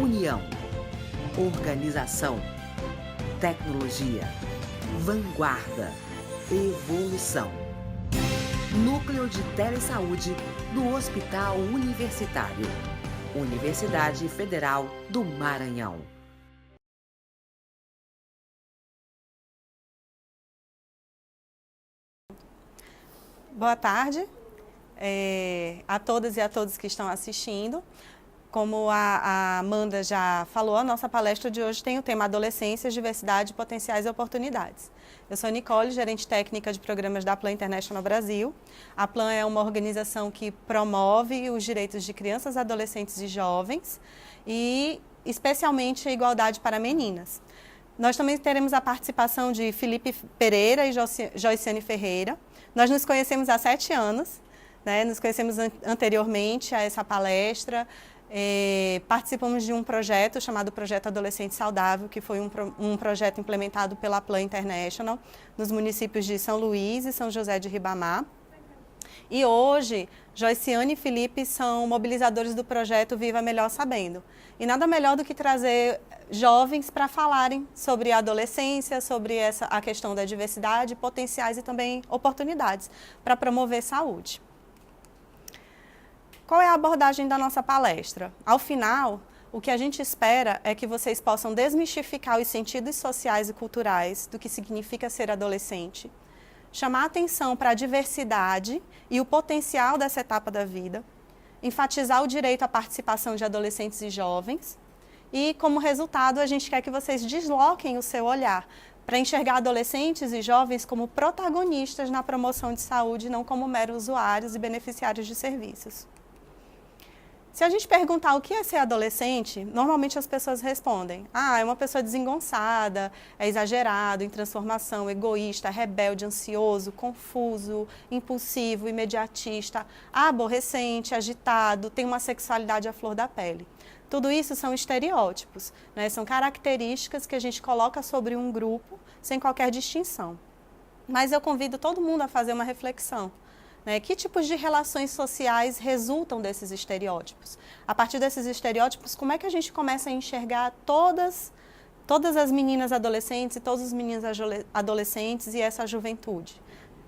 União, organização, tecnologia, vanguarda, evolução. Núcleo de Telesaúde do Hospital Universitário. Universidade Federal do Maranhão. Boa tarde a todas e a todos que estão assistindo. Como a Amanda já falou, a nossa palestra de hoje tem o tema Adolescência, Diversidade, Potenciais e Oportunidades. Eu sou Nicole, gerente técnica de programas da Plan International Brasil. A Plan é uma organização que promove os direitos de crianças, adolescentes e jovens e especialmente a igualdade para meninas. Nós também teremos a participação de Felipe Pereira e Joiciane Ferreira. Nós nos conhecemos há 7 anos, né? Nos conhecemos anteriormente a essa palestra. Participamos de um projeto chamado Projeto Adolescente Saudável, que foi um projeto implementado pela Plan International nos municípios de São Luís e São José de Ribamar. E hoje, Joiciane e Felipe são mobilizadores do projeto Viva Melhor Sabendo. E nada melhor do que trazer jovens para falarem sobre a adolescência, sobre a questão da diversidade, potenciais e também oportunidades para promover saúde. Qual é a abordagem da nossa palestra? Ao final, o que a gente espera é que vocês possam desmistificar os sentidos sociais e culturais do que significa ser adolescente, chamar atenção para a diversidade e o potencial dessa etapa da vida, enfatizar o direito à participação de adolescentes e jovens e, como resultado, a gente quer que vocês desloquem o seu olhar para enxergar adolescentes e jovens como protagonistas na promoção de saúde, não como meros usuários e beneficiários de serviços. Se a gente perguntar o que é ser adolescente, normalmente as pessoas respondem: é uma pessoa desengonçada, é exagerado, em transformação, egoísta, rebelde, ansioso, confuso, impulsivo, imediatista, aborrecente, agitado, tem uma sexualidade à flor da pele. Tudo isso são estereótipos, né? São características que a gente coloca sobre um grupo sem qualquer distinção. Mas eu convido todo mundo a fazer uma reflexão. Que tipos de relações sociais resultam desses estereótipos? A partir desses estereótipos, como é que a gente começa a enxergar todas as meninas adolescentes e todos os meninos adolescentes e essa juventude?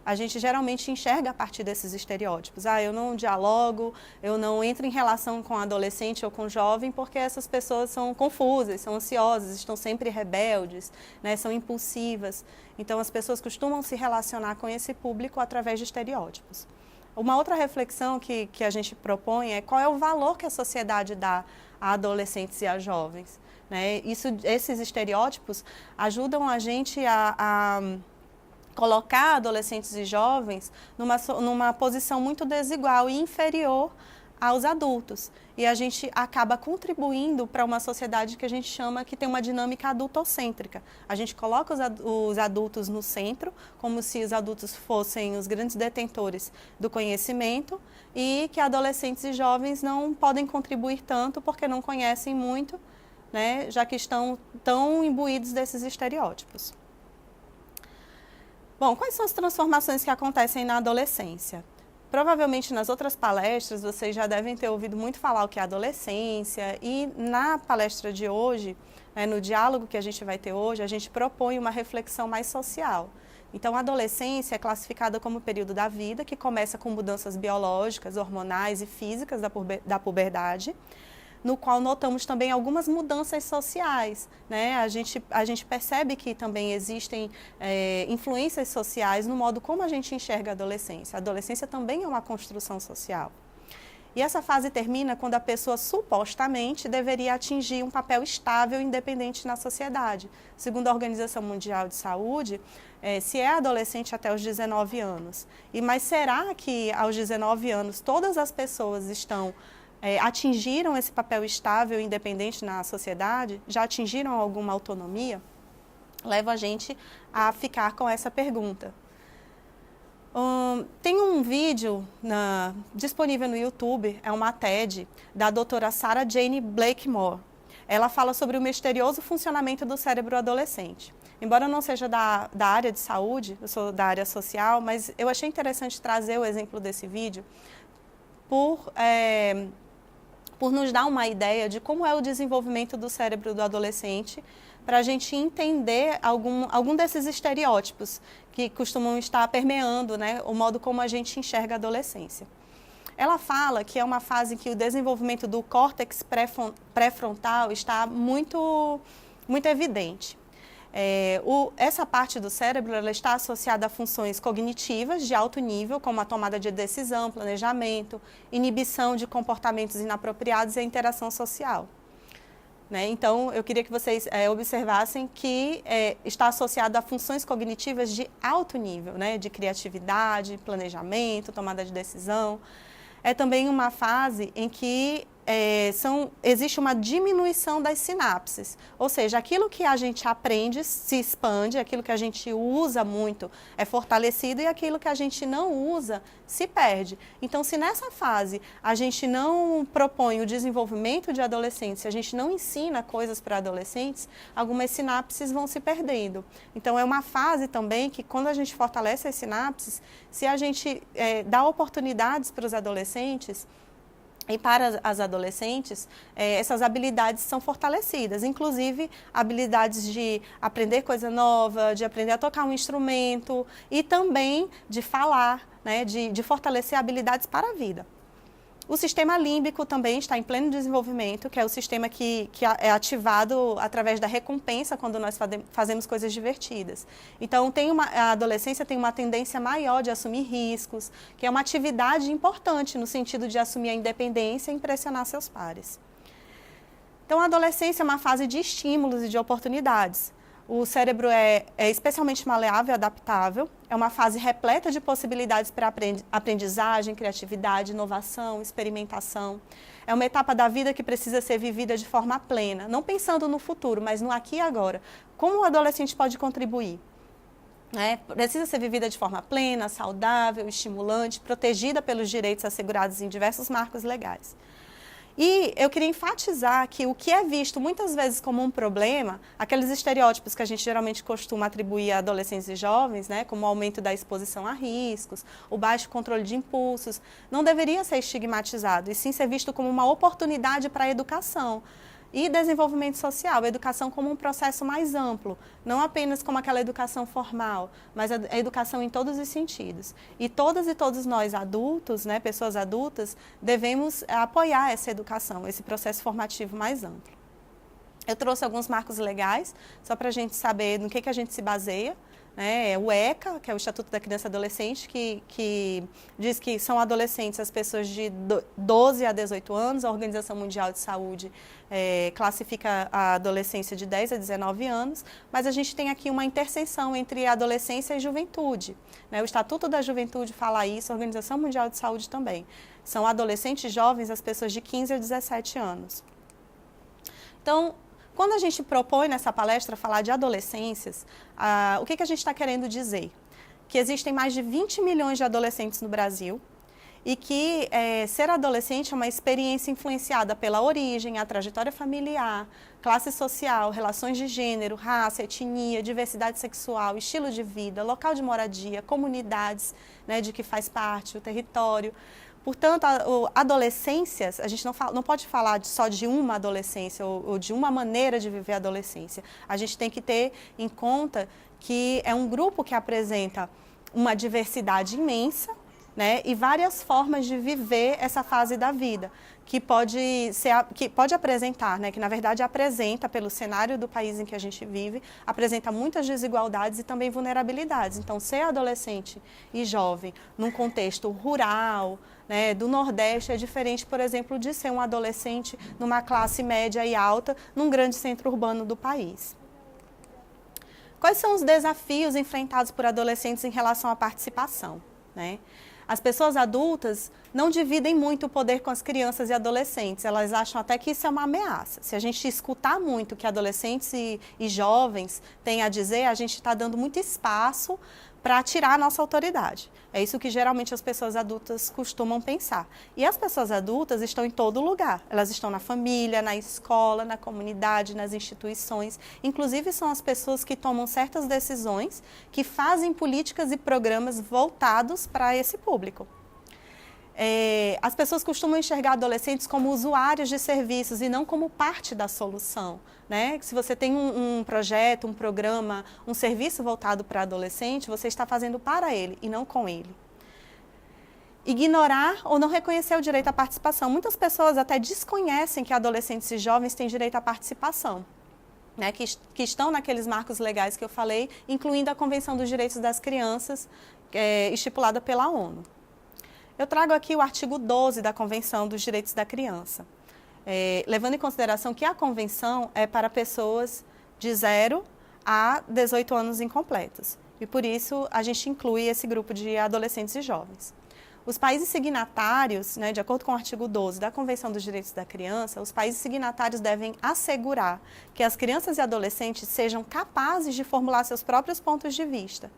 A gente geralmente enxerga a partir desses estereótipos. Eu não dialogo, eu não entro em relação com adolescente ou com jovem porque essas pessoas são confusas, são ansiosas, estão sempre rebeldes, né, são impulsivas. Então, as pessoas costumam se relacionar com esse público através de estereótipos. Uma outra reflexão que a gente propõe é qual é o valor que a sociedade dá a adolescentes e a jovens, né? Esses estereótipos ajudam a gente a colocar adolescentes e jovens numa posição muito desigual e inferior aos adultos. E a gente acaba contribuindo para uma sociedade que a gente chama que tem uma dinâmica adultocêntrica. A gente coloca os adultos no centro, como se os adultos fossem os grandes detentores do conhecimento e que adolescentes e jovens não podem contribuir tanto porque não conhecem muito, né, já que estão tão imbuídos desses estereótipos. Bom, quais são as transformações que acontecem na adolescência? Provavelmente nas outras palestras vocês já devem ter ouvido muito falar o que é adolescência e na palestra de hoje, no diálogo que a gente vai ter hoje, a gente propõe uma reflexão mais social. Então, a adolescência é classificada como o período da vida que começa com mudanças biológicas, hormonais e físicas da puberdade, no qual notamos também algumas mudanças sociais, né? A gente percebe que também existem influências sociais no modo como a gente enxerga a adolescência. A adolescência também é uma construção social. E essa fase termina quando a pessoa supostamente deveria atingir um papel estável e independente na sociedade. Segundo a Organização Mundial de Saúde, se é adolescente até os 19 anos. Mas será que aos 19 anos todas as pessoas atingiram esse papel estável e independente na sociedade? Já atingiram alguma autonomia? Leva a gente a ficar com essa pergunta. Tem um vídeo disponível no YouTube, é uma TED, da doutora Sarah Jane Blakemore. Ela fala sobre o misterioso funcionamento do cérebro adolescente. Embora eu não seja da área de saúde, eu sou da área social, mas eu achei interessante trazer o exemplo desse vídeo por nos dar uma ideia de como é o desenvolvimento do cérebro do adolescente, para a gente entender algum desses estereótipos que costumam estar permeando, né, o modo como a gente enxerga a adolescência. Ela fala que é uma fase em que o desenvolvimento do córtex pré-frontal está muito evidente. Essa parte do cérebro ela está associada a funções cognitivas de alto nível, como a tomada de decisão, planejamento, inibição de comportamentos inapropriados e a interação social. Né? Então, eu queria que vocês observassem que está associado a funções cognitivas de alto nível, né? De criatividade, planejamento, tomada de decisão. É também uma fase em que existe uma diminuição das sinapses, ou seja, aquilo que a gente aprende se expande, aquilo que a gente usa muito é fortalecido e aquilo que a gente não usa se perde. Então, se nessa fase a gente não propõe o desenvolvimento de adolescentes, se a gente não ensina coisas para adolescentes, algumas sinapses vão se perdendo. Então, é uma fase também que, quando a gente fortalece as sinapses, se a gente dá oportunidades para os adolescentes, e para as adolescentes, essas habilidades são fortalecidas, inclusive habilidades de aprender coisa nova, de aprender a tocar um instrumento e também de falar, né, de fortalecer habilidades para a vida. O sistema límbico também está em pleno desenvolvimento, que é o sistema que é ativado através da recompensa quando nós fazemos coisas divertidas. Então, a adolescência tem uma tendência maior de assumir riscos, que é uma atividade importante no sentido de assumir a independência e impressionar seus pares. Então, a adolescência é uma fase de estímulos e de oportunidades. O cérebro é especialmente maleável e adaptável, é uma fase repleta de possibilidades para aprendizagem, criatividade, inovação, experimentação. É uma etapa da vida que precisa ser vivida de forma plena, não pensando no futuro, mas no aqui e agora. Como o adolescente pode contribuir? Precisa ser vivida de forma plena, saudável, estimulante, protegida pelos direitos assegurados em diversos marcos legais. E eu queria enfatizar que o que é visto muitas vezes como um problema, aqueles estereótipos que a gente geralmente costuma atribuir a adolescentes e jovens, né, como o aumento da exposição a riscos, o baixo controle de impulsos, não deveria ser estigmatizado, e sim ser visto como uma oportunidade para a educação e desenvolvimento social, a educação como um processo mais amplo, não apenas como aquela educação formal, mas a educação em todos os sentidos. E todas e todos nós adultos, né, pessoas adultas, devemos apoiar essa educação, esse processo formativo mais amplo. Eu trouxe alguns marcos legais, só para a gente saber no que a gente se baseia. O ECA, que é o Estatuto da Criança e Adolescente, que diz que são adolescentes as pessoas de 12 a 18 anos. A Organização Mundial de Saúde classifica a adolescência de 10 a 19 anos, mas a gente tem aqui uma interseção entre adolescência e juventude. O Estatuto da Juventude fala isso, a Organização Mundial de Saúde também. São adolescentes jovens as pessoas de 15 a 17 anos. Então, quando a gente propõe nessa palestra falar de adolescências, o que a gente está querendo dizer? Que existem mais de 20 milhões de adolescentes no Brasil e que ser adolescente é uma experiência influenciada pela origem, a trajetória familiar, classe social, relações de gênero, raça, etnia, diversidade sexual, estilo de vida, local de moradia, comunidades, né, de que faz parte, o território. Portanto, adolescências, a gente não pode falar só de uma adolescência ou de uma maneira de viver a adolescência. A gente tem que ter em conta que é um grupo que apresenta uma diversidade imensa, né, e várias formas de viver essa fase da vida, que pode apresentar, né, que na verdade apresenta, pelo cenário do país em que a gente vive, apresenta muitas desigualdades e também vulnerabilidades. Então, ser adolescente e jovem num contexto rural, né, do Nordeste é diferente, por exemplo, de ser um adolescente numa classe média e alta num grande centro urbano do país. Quais são os desafios enfrentados por adolescentes em relação à participação, né? As pessoas adultas não dividem muito o poder com as crianças e adolescentes, elas acham até que isso é uma ameaça. Se a gente escutar muito o que adolescentes e jovens têm a dizer, a gente está dando muito espaço para tirar a nossa autoridade. É isso que geralmente as pessoas adultas costumam pensar. E as pessoas adultas estão em todo lugar. Elas estão na família, na escola, na comunidade, nas instituições. Inclusive, são as pessoas que tomam certas decisões, que fazem políticas e programas voltados para esse público. As pessoas costumam enxergar adolescentes como usuários de serviços e não como parte da solução, né? Se você tem um projeto, um programa, um serviço voltado para adolescente, você está fazendo para ele e não com ele. Ignorar ou não reconhecer o direito à participação. Muitas pessoas até desconhecem que adolescentes e jovens têm direito à participação, né, que estão naqueles marcos legais que eu falei, incluindo a Convenção dos Direitos das Crianças, estipulada pela ONU. Eu trago aqui o artigo 12 da Convenção dos Direitos da Criança, levando em consideração que a Convenção é para pessoas de 0 a 18 anos incompletos. E por isso a gente inclui esse grupo de adolescentes e jovens. Os países signatários, né, de acordo com o artigo 12 da Convenção dos Direitos da Criança, os países signatários devem assegurar que as crianças e adolescentes sejam capazes de formular seus próprios pontos de vista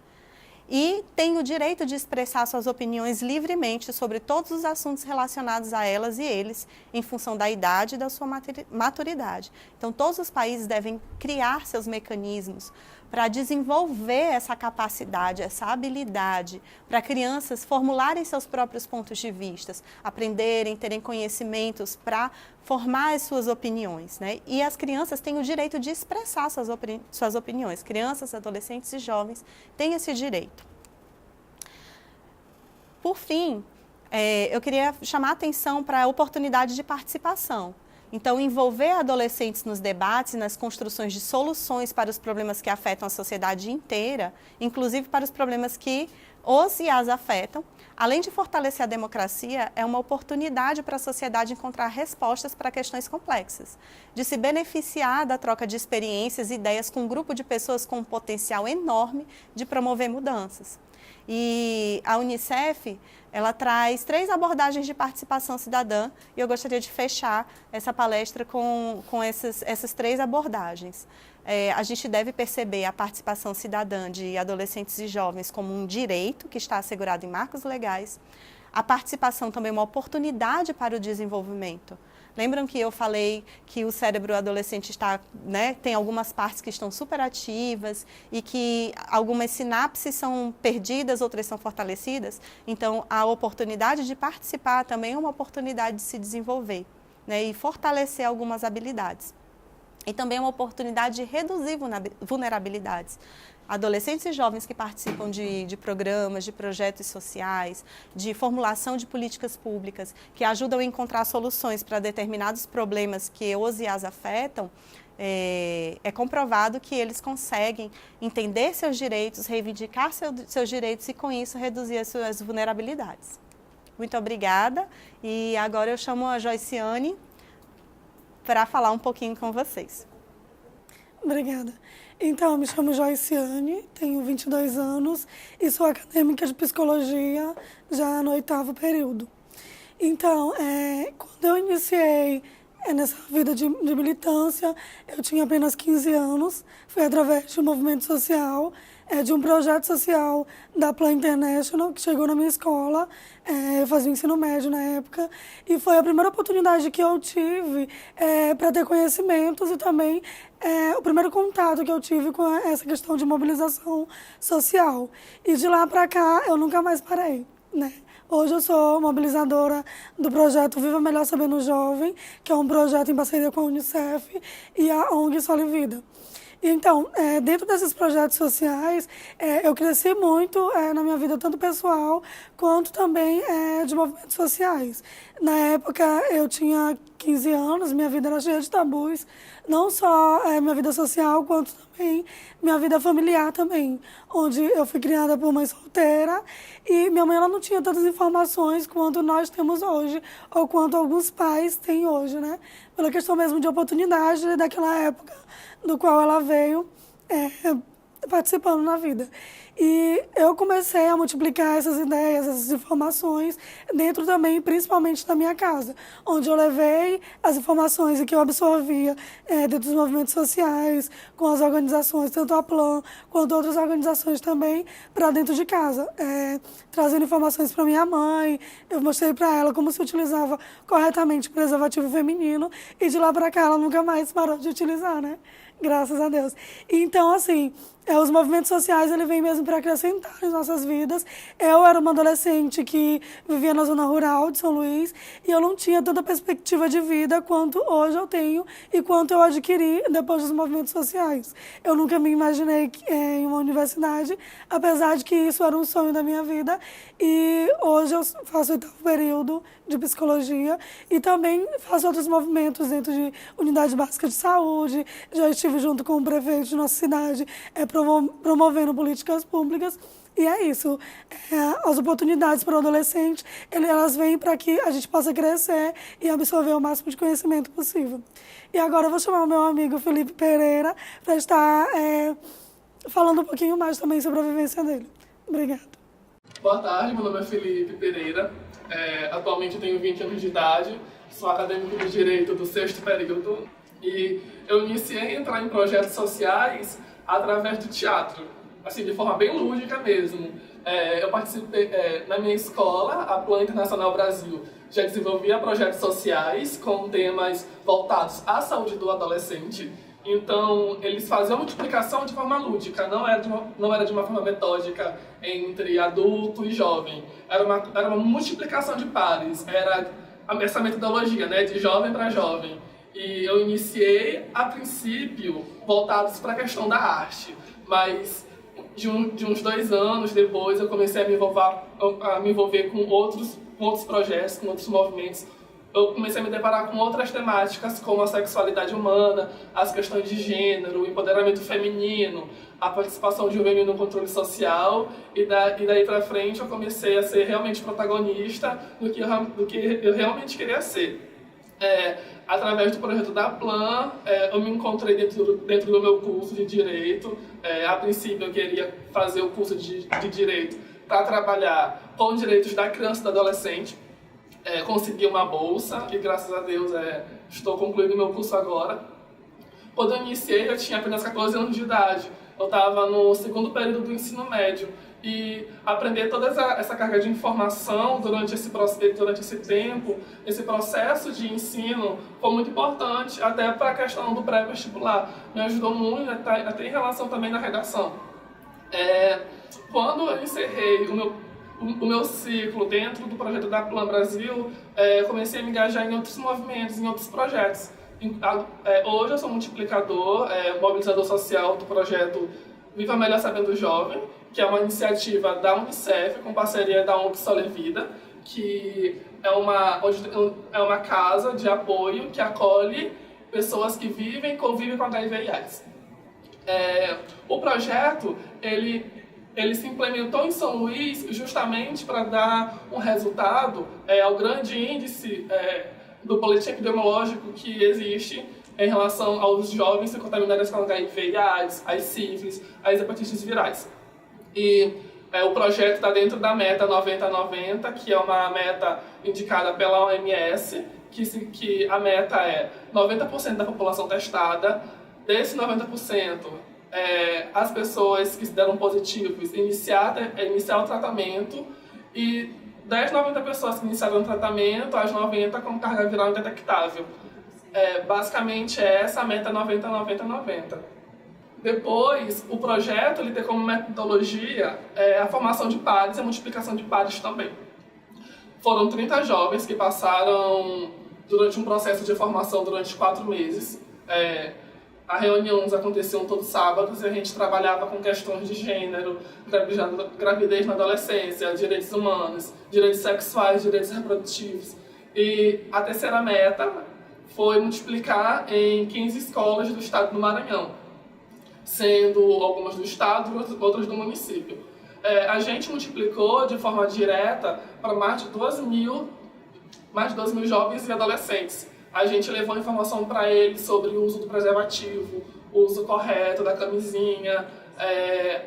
e têm o direito de expressar suas opiniões livremente sobre todos os assuntos relacionados a elas e eles, em função da idade e da sua maturidade. Então, todos os países devem criar seus mecanismos para desenvolver essa capacidade, essa habilidade, para crianças formularem seus próprios pontos de vista, aprenderem, terem conhecimentos para formar as suas opiniões, né? E as crianças têm o direito de expressar suas opiniões. Crianças, adolescentes e jovens têm esse direito. Por fim, eu queria chamar a atenção para a oportunidade de participação. Então, envolver adolescentes nos debates e nas construções de soluções para os problemas que afetam a sociedade inteira, inclusive para os problemas que os e as afetam, além de fortalecer a democracia, é uma oportunidade para a sociedade encontrar respostas para questões complexas, de se beneficiar da troca de experiências e ideias com um grupo de pessoas com um potencial enorme de promover mudanças. E a Unicef, ela traz 3 abordagens de participação cidadã e eu gostaria de fechar essa palestra com essas 3 abordagens. A gente deve perceber a participação cidadã de adolescentes e jovens como um direito que está assegurado em marcos legais. A participação também é uma oportunidade para o desenvolvimento. Lembram que eu falei que o cérebro adolescente está, né, tem algumas partes que estão superativas e que algumas sinapses são perdidas, outras são fortalecidas? Então, a oportunidade de participar também é uma oportunidade de se desenvolver, né, e fortalecer algumas habilidades. E também é uma oportunidade de reduzir vulnerabilidades. Adolescentes e jovens que participam de programas, de projetos sociais, de formulação de políticas públicas, que ajudam a encontrar soluções para determinados problemas que os e as afetam, é comprovado que eles conseguem entender seus direitos, reivindicar seus direitos e, com isso, reduzir as suas vulnerabilidades. Muito obrigada. E agora eu chamo a Joiciane para falar um pouquinho com vocês. Obrigada. Então, eu me chamo Joiciane, tenho 22 anos e sou acadêmica de psicologia já no 8º período. Então, quando eu iniciei nessa vida de militância, eu tinha apenas 15 anos, foi através de um movimento social, de um projeto social da Plan International, que chegou na minha escola, eu fazia ensino médio na época, e foi a primeira oportunidade que eu tive para ter conhecimentos e também o primeiro contato que eu tive com essa questão de mobilização social. E de lá para cá, eu nunca mais parei, né? Hoje eu sou mobilizadora do projeto Viva Melhor Sabendo Jovem, que é um projeto em parceria com a Unicef e a ONG Solo Vida. Então, dentro desses projetos sociais, eu cresci muito na minha vida, tanto pessoal quanto também de movimentos sociais. Na época, eu tinha 15 anos, minha vida era cheia de tabus, não só minha vida social, quanto também minha vida familiar também, onde eu fui criada por mãe solteira e minha mãe ela não tinha tantas informações quanto nós temos hoje, ou quanto alguns pais têm hoje, né? Pela questão mesmo de oportunidade daquela época, do qual ela veio participando na vida. E eu comecei a multiplicar essas ideias, essas informações, dentro também, principalmente da minha casa, onde eu levei as informações que eu absorvia dentro dos movimentos sociais, com as organizações, tanto a Plan quanto outras organizações também, para dentro de casa, trazendo informações para minha mãe. Eu mostrei para ela como se utilizava corretamente preservativo feminino, e de lá para cá ela nunca mais parou de utilizar, né? Graças a Deus. Então, assim, os movimentos sociais, ele vem mesmo para acrescentar nas nossas vidas. Eu era uma adolescente que vivia na zona rural de São Luís e eu não tinha tanta perspectiva de vida quanto hoje eu tenho e quanto eu adquiri depois dos movimentos sociais. Eu nunca me imaginei em uma universidade, apesar de que isso era um sonho da minha vida. E hoje eu faço o 8º período de psicologia e também faço outros movimentos dentro de unidade básica de saúde. Já estive junto com o prefeito de nossa cidade, promovendo políticas públicas. E é isso. As oportunidades para o adolescente, elas vêm para que a gente possa crescer e absorver o máximo de conhecimento possível. E agora eu vou chamar o meu amigo Felipe Pereira para estar falando um pouquinho mais também sobre a vivência dele. Obrigada. Boa tarde, meu nome é Felipe Pereira. Atualmente eu tenho 20 anos de idade, sou acadêmico de Direito do 6º período e eu iniciei a entrar em projetos sociais através do teatro, assim, de forma bem lúdica mesmo. Eu participei, na minha escola, a Plan Internacional Brasil, já desenvolvia projetos sociais com temas voltados à saúde do adolescente. Então, eles faziam a multiplicação de forma lúdica, não era de uma forma metódica entre adulto e jovem. Era uma multiplicação de pares, era essa metodologia, né, de jovem para jovem. E eu iniciei, a princípio, voltados para a questão da arte, mas de uns 2 anos depois eu comecei a me envolver com outros projetos, com outros movimentos. Eu comecei a me deparar com outras temáticas, como a sexualidade humana, as questões de gênero, o empoderamento feminino, a participação juvenil no controle social, e daí para frente eu comecei a ser realmente protagonista do que eu realmente queria ser. Através do projeto da Plan, eu me encontrei dentro do meu curso de Direito. A princípio eu queria fazer o curso de Direito para trabalhar com direitos da criança e do adolescente. Consegui uma bolsa e, graças a Deus, estou concluindo meu curso agora. Quando eu iniciei, eu tinha apenas 14 anos de idade. Eu estava no 2º período do ensino médio. E aprender toda essa carga de informação durante esse tempo, esse processo de ensino, foi muito importante, até para a questão do pré-vestibular. Me ajudou muito, até em relação também na redação. Quando eu encerrei o meu ciclo dentro do projeto da Plan Brasil, comecei a me engajar em outros movimentos, em outros projetos. Hoje eu sou multiplicador, mobilizador social do projeto Viva Melhor Sabendo Jovem, que é uma iniciativa da Unicef, com parceria da ONG Solevida, que é uma casa de apoio que acolhe pessoas que convivem com HIV e AIDS. O projeto, ele se implementou em São Luís justamente para dar um resultado ao grande índice do boletim epidemiológico que existe em relação aos jovens se contaminarem com HIV e AIDS, as sífilis, as hepatites virais. E o projeto está dentro da meta 90-90, que é uma meta indicada pela OMS, que a meta é 90% da população testada. Desse 90%, as pessoas que se deram positivos iniciar o tratamento, e das 90 pessoas que iniciaram o tratamento, as 90 com carga viral indetectável. Basicamente é essa a meta 90-90-90. Depois, o projeto ele tem como metodologia a formação de pares e a multiplicação de pares também. Foram 30 jovens que passaram durante um processo de formação durante 4 meses. As reuniões aconteciam todos os sábados e a gente trabalhava com questões de gênero, gravidez na adolescência, direitos humanos, direitos sexuais, direitos reprodutivos. E a terceira meta foi multiplicar em 15 escolas do estado do Maranhão, sendo algumas do estado e outras do município. A gente multiplicou de forma direta para mais de 12 mil jovens e adolescentes. A gente levou informação para eles sobre o uso do preservativo, o uso correto da camisinha,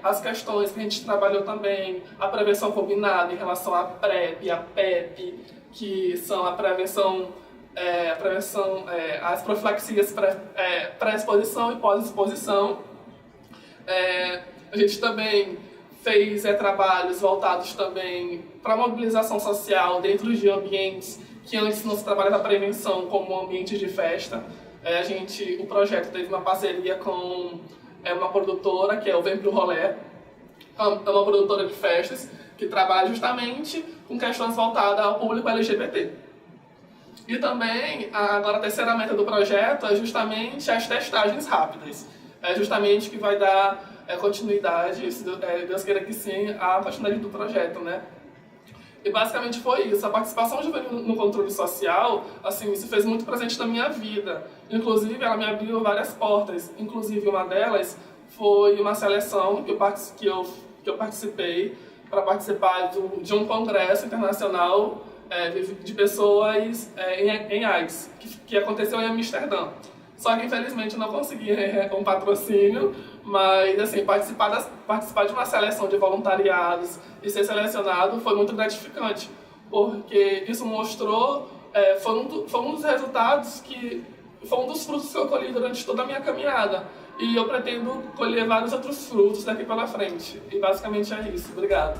as questões que a gente trabalhou também, a prevenção combinada em relação à PrEP e à PEP, que são a prevenção, as profilaxias pré-exposição e pós-exposição. A gente também fez trabalhos voltados também para a mobilização social dentro de ambientes que antes não se trabalhava a prevenção, como ambientes de festa. O projeto teve uma parceria com uma produtora, que é o Vem Pro Rolê. É uma produtora de festas que trabalha justamente com questões voltadas ao público LGBT. E também, agora a terceira meta do projeto é justamente as testagens rápidas. É justamente que vai dar continuidade, se Deus queira que sim, à continuidade do projeto, né? E basicamente foi isso. A participação juvenil no controle social, assim, isso fez muito presente na minha vida. Inclusive, ela me abriu várias portas. Inclusive, uma delas foi uma seleção que eu participei para participar de um congresso internacional de pessoas em AIDS, que aconteceu em Amsterdã. Só que, infelizmente, eu não consegui um patrocínio, mas, assim, participar de uma seleção de voluntariados e ser selecionado foi muito gratificante, porque isso mostrou, foi um dos resultados foi um dos frutos que eu colhi durante toda a minha caminhada. E eu pretendo colher vários outros frutos daqui pela frente. E basicamente é isso. Obrigado.